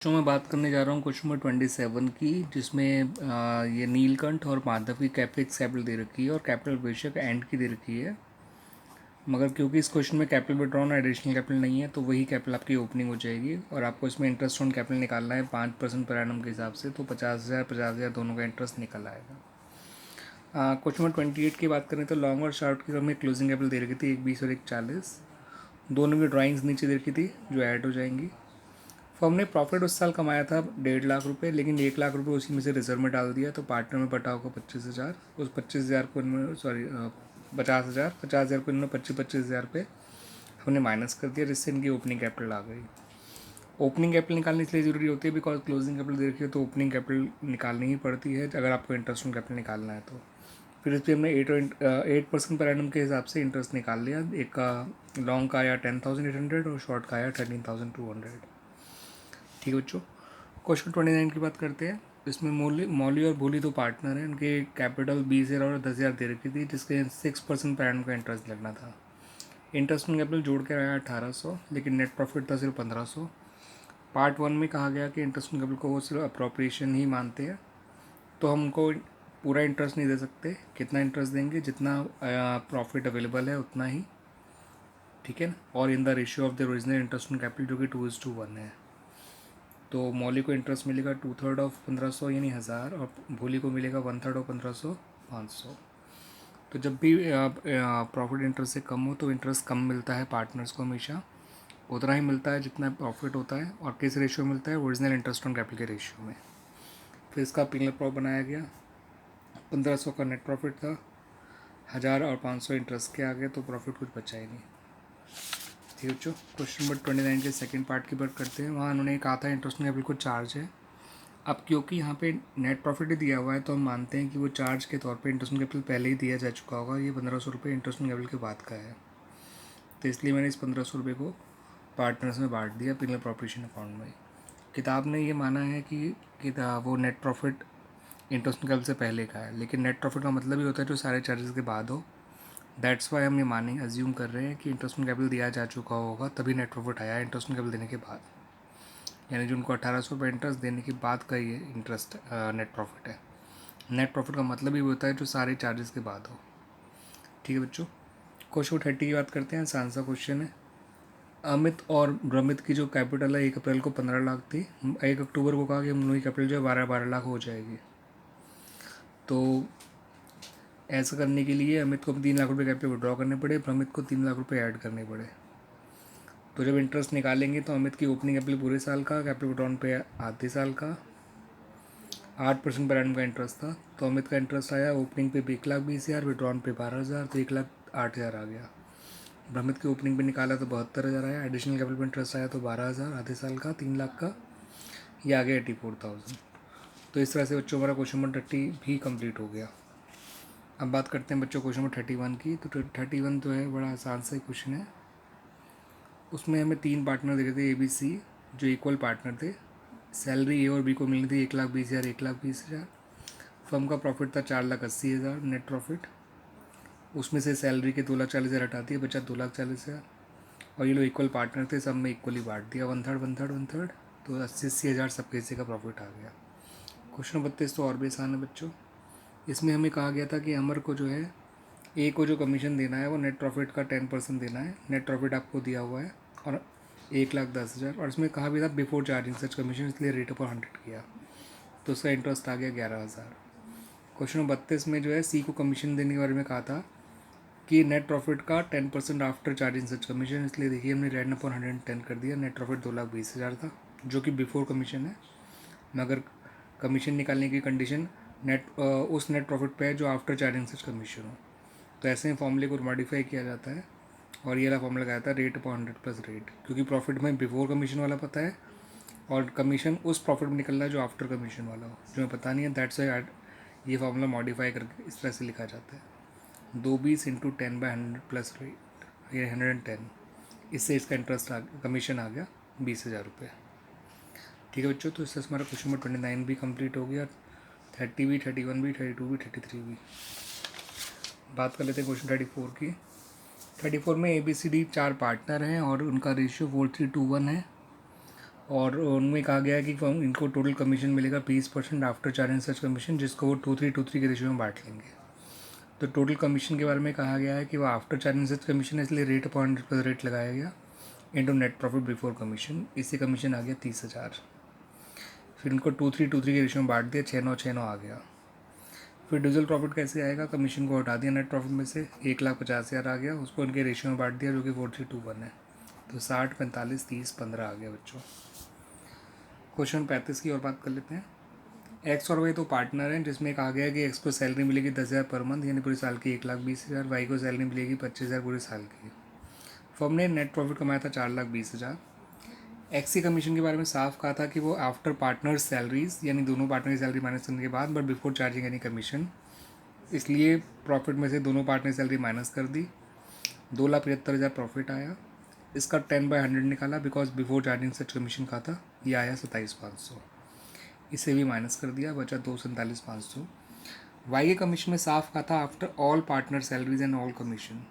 जो मैं बात करने जा रहा हूँ क्वेश्चन नंबर 27 की, जिसमें ये नीलकंठ और माधव की कैपिटल कैपिटल दे रखी है और कैपिटल बेशक एंड की दे रखी है। मगर क्योंकि इस क्वेश्चन में कैपिटल विड्रॉन और एडिशनल कैपिटल नहीं है तो वही कैपिटल आपकी ओपनिंग हो जाएगी और आपको इसमें इंटरेस्ट ऑन कैपिटल निकालना है 5% पर एनम के हिसाब से। तो 50,000 दोनों का इंटरेस्ट निकल आएगा। क्वेश्चन नंबर 28 की बात करें तो लॉन्ग और शॉर्ट की हमें क्लोजिंग कैपिटल दे रखी थी, 1 20 और 1 40। दोनों की ड्राइंग्स नीचे दे रखी थी जो ऐड हो जाएंगी। फर्म ने प्रॉफिट उस साल कमाया था 1.5 लाख रुपए, लेकिन 1 लाख रुपए उसी में से रिजर्व में डाल दिया, तो पार्टनर में बटा होगा 25,000। उस 25,000 को इन्होंने 50,000 को इन्होंने 25,000 पे हमने माइनस कर दिया, जिससे इनकी ओपनिंग कैपिटल आ गई। ओपनिंग कैपिटल निकालनी इसलिए ज़रूरी होती है बिकॉज क्लोजिंग कैपिटल देखिए तो ओपनिंग कैपिटल निकालनी ही पड़ती है अगर आपको इंटरेस्ट ऑन कैपिटल निकालना है तो। फिर इस पर हमने 8% पर एनम के हिसाब से इंटरेस्ट निकाल लिया। एक का लॉन्ग का आया 10,800 और शॉर्ट का आया 13,200। ठीक है बच्चों, क्वेश्चन 29 की बात करते हैं। इसमें मौली और भोली दो पार्टनर हैं, उनके कैपिटल 20,000 और 10,000 दे रखी थी, जिसके 6% पर एनम का इंटरेस्ट लगना था। इंटरेस्ट ऑन कैपिटल जोड़ के आया 1,800, लेकिन नेट प्रॉफिट था सिर्फ 1,500। पार्ट 1 में कहा गया कि इंटरेस्ट ऑन कैपिटल को वो सिर्फ अप्रोप्रिएशन ही मानते हैं, तो हम उनको पूरा इंटरेस्ट नहीं दे सकते। कितना इंटरेस्ट देंगे, जितना प्रॉफिट अवेलेबल है उतना ही, ठीक है ना। और in the ratio of the original interest on capital जो कि 2:1 है। तो मौली को इंटरेस्ट मिलेगा 2/3 ऑफ 1,500 यानी 1,000, और भोली को मिलेगा 1/3 ऑफ 1,500 500। तो जब भी प्रॉफिट इंटरेस्ट से कम हो तो इंटरेस्ट कम मिलता है पार्टनर्स को, हमेशा उतना ही मिलता है जितना प्रॉफिट होता है। और किस रेशियो में मिलता है, ओरिजिनल इंटरेस्ट ऑन कैपिटल के रेशियो में। फिर इसका पिनल प्रॉफ बनाया गया। 1,500 का नेट प्रॉफिट था, 1,000 और 500 इंटरेस्ट के आ गए, तो प्रॉफिट कुछ बचा ही नहीं। ठीक है बच्चों, क्वेश्चन नंबर 29 के सेकंड पार्ट की बात करते हैं। वहाँ उन्होंने कहा था इंटरेस्ट ऑन कैपिटल को चार्ज है। अब क्योंकि यहाँ पे नेट प्रॉफिट ही दिया हुआ है तो हम मानते हैं कि वो चार्ज के तौर पे इंटरेस्ट ऑन कैपिटल पहले ही दिया जा चुका होगा। ये 1,500 रुपये इंटरेस्ट ऑन कैपिटल के बाद का है, तो इसलिए मैंने इस 1,500 रुपये को पार्टनर्स में बांट दिया पिनल प्रॉपरेशन अकाउंट में। किताब ने ये माना है कि वो net profit interest on capital से पहले का है, लेकिन नेट प्रॉफिट का मतलब ही होता है जो सारे चार्जेस के बाद हो। दैट्स वाई हम ये मानेंगे, अज्यूम कर रहे हैं कि इंटरेस्ट ऑन कैपिटल दिया जा चुका होगा तभी नेट प्रॉफिट आया इंटरेस्ट ऑन कैपिटल देने के बाद। यानी जो उनको 1,800 रुपये इंटरेस्ट देने के बाद का ये इंटरेस्ट नेट प्रॉफिट है। नेट प्रॉफिट का मतलब ही होता है जो सारे चार्जेस के बाद हो। ठीक है बच्चों, क्वेश्चन 30 की बात करते हैं। आसान सा क्वेश्चन है। अमित और रमित की जो कैपिटल है 1 अप्रैल को 15 लाख थी। 1 अक्टूबर को कहा कि हम लोगों की कैपिटल जो है 12 लाख हो जाएगी। तो ऐसा करने के लिए अमित को 3 लाख रुपये कैपिटल विड्रॉ करने पड़े, रमित को 3 लाख रुपये ऐड करने पड़े। तो जब इंटरेस्ट निकालेंगे तो अमित की ओपनिंग कैपिटल पूरे साल का, कैपिटल विड्रॉन पे आधे साल का, 8% पर एनम का इंटरेस्ट था। तो अमित का इंटरेस्ट आया ओपनिंग पे 1,20,000, विड्रॉन पे 12,000, तो 1,08,000 आ गया। अमित की ओपनिंग पे निकाला तो 72,000 आया। एडिशनल कैपिटल पे इंटरेस्ट आया तो 12,000 आधे साल का, 3 लाख का, ये आ गया 84,000। तो इस तरह से बच्चों हमारा क्वेश्चन नंबर 30 भी कंप्लीट हो गया। अब बात करते हैं बच्चों क्वेश्चन नंबर 31 की। तो 31 तो है बड़ा आसान सा क्वेश्चन है। उसमें हमें 3 पार्टनर दिखे थे ABC, जो इक्वल पार्टनर थे। सैलरी A और B को मिलनी थी 1,20,000 1,20,000। फर्म का प्रॉफिट था 4,80,000 नेट प्रॉफिट। उसमें से सैलरी के 2,40,000 हटा दिए, बचा 2,40,000। और ये लोग इक्वल पार्टनर थे, सब में इक्वली बांट दिया, 1/3 तो 80,000 सबके हिस्से का प्रॉफिट आ गया। क्वेश्चन 32 तो और भी आसान है बच्चों। इसमें हमें कहा गया था कि अमर को जो है A को जो कमीशन देना है वो नेट प्रॉफिट का 10% देना है। नेट प्रॉफिट आपको दिया हुआ है और 1,10,000, और इसमें कहा भी था बिफोर चार्जिंग सच कमीशन, इसलिए रेट पर 100 किया, तो उसका इंटरेस्ट आ गया 11,000। क्वेश्चन 32 में जो है C को कमीशन देने के बारे में कहा था कि नेट प्रॉफिट का 10% आफ्टर चार्जिंग सच कमीशन, इसलिए देखिए हमने रेड अपॉन 110 कर दिया। नेट प्रॉफिट 2,20,000 था जो कि बिफोर कमीशन है, मगर कमीशन निकालने की कंडीशन उस नेट प्रॉफिट पे है जो आफ्टर चार्जिंग सच कमीशन हो। तो ऐसे ही फॉर्मूले को मॉडिफाई किया जाता है और ये वाला फॉर्मूला लगाया था रेट अपॉन 100 प्लस रेट, क्योंकि प्रॉफिट में बिफोर कमीशन वाला पता है और कमीशन उस प्रॉफिट में निकल रहा है जो आफ्टर कमीशन वाला हो, जो हमें पता नहीं है। दैट्स वाई ये फार्मूला मॉडिफाई करके इस तरह से लिखा जाता है 220 इंटू 10/100 प्लस रेट, ये 110। इससे इसका इंटरेस्ट कमीशन आ गया 20,000 रुपये। ठीक है बच्चों, तो इससे हमारा क्वेश्चन नंबर 29 भी कंप्लीट हो गया। 30 भी, 31 भी, 32 भी, 33 भी। बात कर लेते हैं क्वेश्चन 34 की। 34 में ABCD 4 पार्टनर हैं और उनका रेशियो 4:3 to 1 है। और उनमें कहा गया है कि इनको टोटल कमीशन मिलेगा 20% आफ्टर चार्जिंग सच कमीशन, जिसको वो 2-3-2-3 के रेशियो में बांट लेंगे। तो टोटल कमीशन के बारे में कहा गया है कि वो आफ्टर चार्जिंग सच कमीशन है, इसलिए रेट अपॉन रेट लगाया गया into net profit before commission. इससे कमीशन आ गया 30,000। फिर उनको 2-3-2-3 के रेशियो में बांट दिया, 6-9-6-9 आ गया। फिर डिजिटल प्रॉफिट कैसे आएगा, कमीशन को हटा दिया नेट प्रॉफिट में से, 1,50,000 आ गया, उसको उनके रेशियो में बांट दिया जो कि 4-3-2-1 है। तो 60, 45, 30, 15 आ गया बच्चों। क्वेश्चन 35 की और बात कर लेते हैं। एक्स और वाई तो पार्टनर हैं, जिसमें कहा गया है कि एक्स को सैलरी मिलेगी 10,000 पर मंथ, यानी पूरे साल की 1,20,000। वाई को सैलरी मिलेगी 25,000 पूरे साल की। फर्म ने नेट प्रॉफिट कमाया था 4,20,000। एक्स की कमीशन के बारे में साफ कहा था कि वो आफ्टर पार्टनर सैलरीज, यानी दोनों पार्टनर की सैलरी माइनस करने के बाद, but before charging any commission, इसलिए प्रॉफिट में से दोनों पार्टनर सैलरी माइनस कर दी। 2,75,000 प्रॉफिट आया। इसका 10/100 निकाला because before charging such commission का था, ये आया 27,500। इसे भी माइनस कर दिया, बचा 2,47,500। वाई के कमीशन में साफ कहा था after all partner salaries and all commission.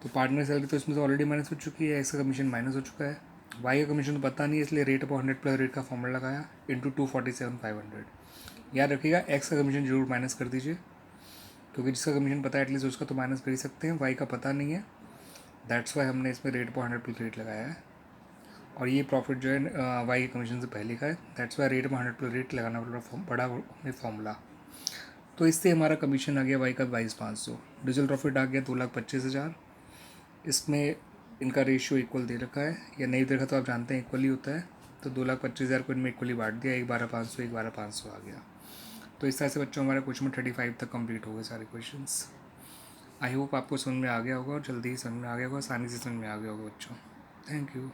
तो पार्टनर सैलरी तो इसमें से ऑलरेडी माइनस हो चुकी है, इसका कमीशन माइनस हो चुका है। वाई का कमीशन तो पता नहीं है, इसलिए रेट अपॉन 100 प्लस रेट का फॉर्मूला लगाया इंटू 247,500। याद रखिएगा एक्स का कमीशन जरूर माइनस कर दीजिए, क्योंकि जिसका कमीशन पता है एटलीस्ट उसका तो माइनस कर ही सकते हैं। वाई का पता नहीं है, दैट्स वाई हमने इसमें रेट अपॉन 100 प्लस रेट लगाया है। और ये प्रॉफिट जो है वाई के कमीशन से पहले का है, that's why rate upon 100 plus rate लगाना पड़ा फॉर्मूला। तो इससे हमारा कमीशन आ गया वाई का 22,500। डिजिटल प्रॉफिट आ गया 2,25,000। इसमें इनका रेशियो इक्वल दे रखा है, या नहीं दे रखा तो आप जानते हैं इक्वली होता है। तो 2,25,000 को इनमें इक्वली बांट दिया, 1,12,500 1,12,500 आ गया। तो इस तरह से बच्चों हमारे क्वेश्चन में 35 तक कंप्लीट हो गए सारे क्वेश्चंस। आई होप आपको समझ में आ गया होगा और जल्दी ही समझ में आ गया होगा, आसानी से समझ में आ गया होगा बच्चों। Thank you.